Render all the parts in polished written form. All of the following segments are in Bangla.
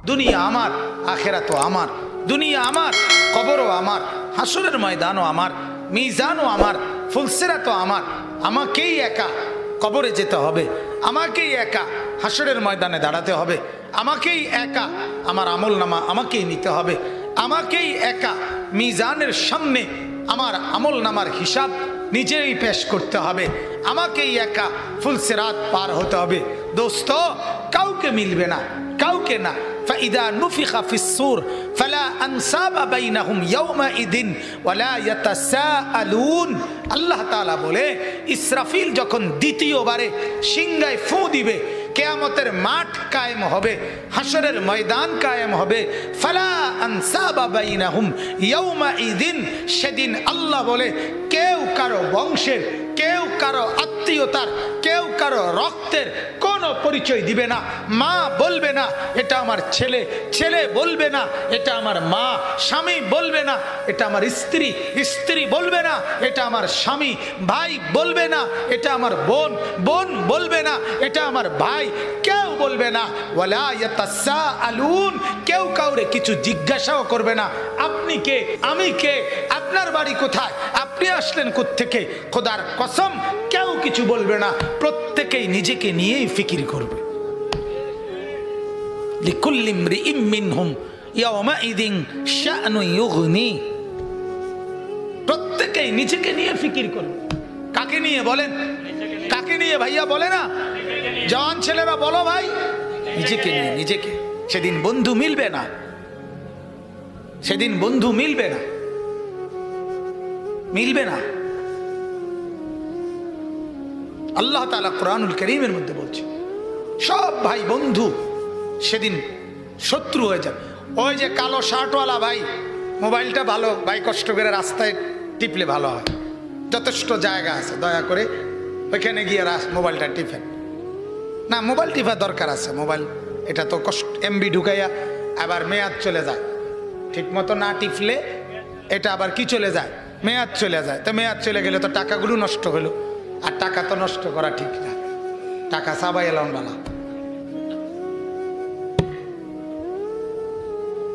দুনিয়া আমার, আখিরাতও আমার। দুনিয়া আমার, কবরও আমার, হাসরের ময়দানও আমার, মিজানও আমার, ফুলসিরাতও আমার। আমাকেই একা কবরে যেতে হবে, আমাকেই একা হাসরের ময়দানে দাঁড়াতে হবে, আমাকেই একা আমার আমল নামা আমাকেই নিতে হবে, আমাকেই একা মিজানের সামনে আমার আমল নামার হিসাব নিজেই পেশ করতে হবে, আমাকেই একা ফুলসিরাত পার হতে হবে। দোস্ত, কাউকে মিলবে না, কাউকে না। فإذا نفخ في الصور فلا أنساب بينهم يومئذ ولا يتساءلون। আল্লাহ তাআলা বলে, ইসরাফিল যখন দ্বিতীয়বারে সিংহায় ফু দিবে, কিয়ামতের মাঠ কায়েম হবে, হাসরের ময়দান কায়েম হবে। ফালা আনসাবা বাইনাহুম ইয়াউমাইদিন, সেদিন আল্লাহ বলে কেউ কারো বংশের, কেউ কারো আত্মীয়তার, কেউ কারো রক্তের কোনো পরিচয় দিবে না। মা বলবে না এটা আমার ছেলে, ছেলে বলবে না এটা আমার মা, স্বামী বলবে না এটা আমার স্ত্রী, স্ত্রী বলবে না এটা আমার স্বামী, ভাই বলবে না এটা আমার বোন, বোন বলবে না এটা আমার ভাই, কেউ বলবে না। ওয়ালা ইয়াতাসাআলুন, কেউ কাউরে কিছু জিজ্ঞাসাও করবে না। আপনি কে, আমি কে, আপনার বাড়ি কোথায়, আপনি আসলেন কোত্থেকে, খোদার কসম কেউ কিছু বলবে না। প্রত্যেকেই নিজেকে নিয়েই ফিকির করবে। লিকুল্লি ইমরিইম মিনহুম ইয়াওমাইদিন শাআনুন ইউগনি, প্রত্যেকেই নিজেকে নিয়ে ফিকির করবে। কাকে নিয়ে বলেন, কাকে নিয়ে ভাইয়া বলে না, জওয়ান ছেলেরা বলো ভাই, নিজেকে নিয়ে, নিজেকে। সেদিন বন্ধু মিলবে না, সেদিন বন্ধু মিলবে না, মিলবে না। আল্লাহ তাআলা কোরআনুল কারীমের মধ্যে বলছে সব ভাই বন্ধু সেদিন শত্রু হয়ে যাবে। ওই যে কালো শার্টওয়ালা ভাই, মোবাইলটা ভালো ভাই, কষ্ট করে রাস্তায় টিপলে ভালো হয়, যথেষ্ট জায়গা আছে, দয়া করে ওইখানে গিয়ে মোবাইলটা টিপেন না। মোবাইল টিপা দরকার আছে, মোবাইল এটা তো কষ্ট, এমবি ঢুকাইয়া আবার মেয়াদ চলে যায়, ঠিক মতো না টিপলে এটা আবার কি চলে যায়, মেয়াদ চলে যায়। তো মেয়াদ চলে গেলে তো টাকাগুলো নষ্ট হলো, আর টাকা তো নষ্ট করা ঠিক না, টাকা সাবাই এলাম বালা।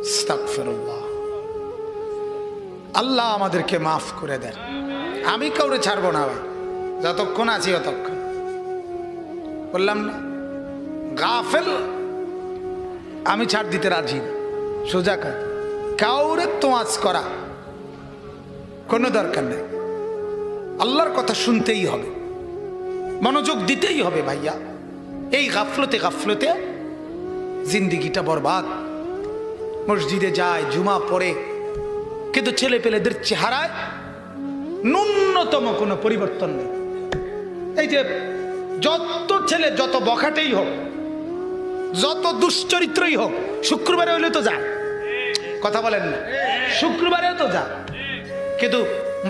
আস্তাগফিরুল্লাহ, আল্লাহ আমাদেরকে মাফ করে দেন। আমি কাউরে ছাড়বো না ভাই, যতক্ষণ আছি ততক্ষণ। বললাম না, গাফেল আমি ছাড় দিতে রাজি না, সোজা কথা। কাউরে তোয়াজ করা কোনো দরকার নেই, আল্লাহর কথা শুনতেই হবে, মনোযোগ দিতেই হবে ভাইয়া। এই গাফলতে গাফলতে জিন্দিগিটা বরবাদ। মসজিদে যায়, জুমা পড়ে, কিন্তু ছেলে পেলেদের চেহারায় ন্যূনতম কোনো পরিবর্তন নেই। এই যে যত ছেলে যত বখাটেই হোক, যত দুশ্চরিত্রই হোক, শুক্রবারে হইলে তো যায়, কথা বলেন না, শুক্রবারেও তো যায়, কিন্তু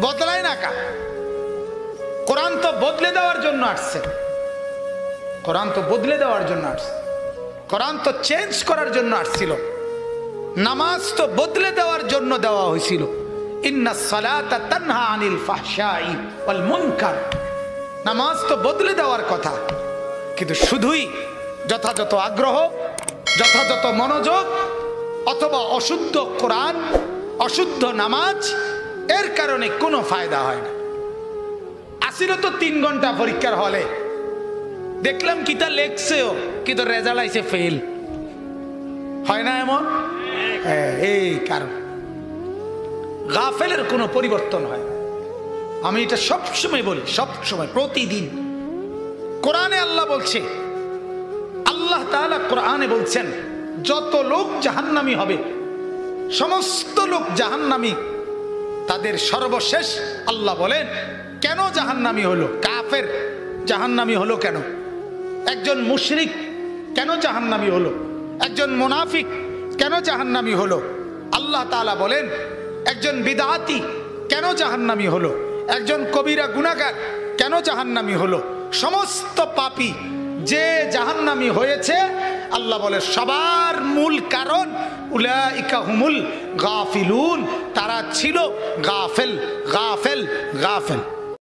বদলায় না কা। কোরআন তো বদলে দেওয়ার জন্য আসছে, কোরআন তো বদলে দেওয়ার জন্য আসছে, কোরআন তো চেঞ্জ করার জন্য আসছিল, নামাজ তো বদলে দেওয়ার জন্য দেওয়া হয়েছিল। ইন্নাস সালাতা তানহা আনিল ফাহশাই ওয়াল মুনকার, নামাজ তো বদলে দেওয়ার কথা, কিন্তু শুধুই যথাযথ আগ্রহ, যথাযথ মনোযোগ, অথবা অশুদ্ধ কোরআন, অশুদ্ধ নামাজ, এর কারণে কোনো ফায়দা হয় না। আসিল তো 3 ঘন্টা পরীক্ষার হলে, দেখলাম কিতা লেখছেও, কিন্তু রেজাল্ট আইছে ফেল। হয় না এমন? এই কারণ গাফেলের কোনো পরিবর্তন হয়। আমি এটা সবসময় বলি, সবসময়, প্রতিদিন। কোরআনে আল্লাহ বলছে, আল্লাহ তাআলা কোরআনে বলছেন যত লোক জাহান্নামী হবে, সমস্ত লোক জাহান্নামী, তাদের সর্বশেষ আল্লাহ বলেন কেন জাহান্নামী হলো, কাফের জাহান্নামী হলো কেন, একজন মুশরিক কেন জাহান্নামী হলো, একজন মুনাফিক কেন জাহান্নামী হলো। আল্লাহ তাআলা বলেন একজন বিদআতি কেন জাহান্নামী হলো, একজন কবিরা গুনাহগার কেন জাহান্নামী হলো। সমস্ত পাপী যে জাহান্নামী হয়েছে, আল্লাহ বলে সবার মূল কারণ উলাইকা হুমুল গাফিলুন, তারা ছিল গাফেল, গাফেল, গাফেল।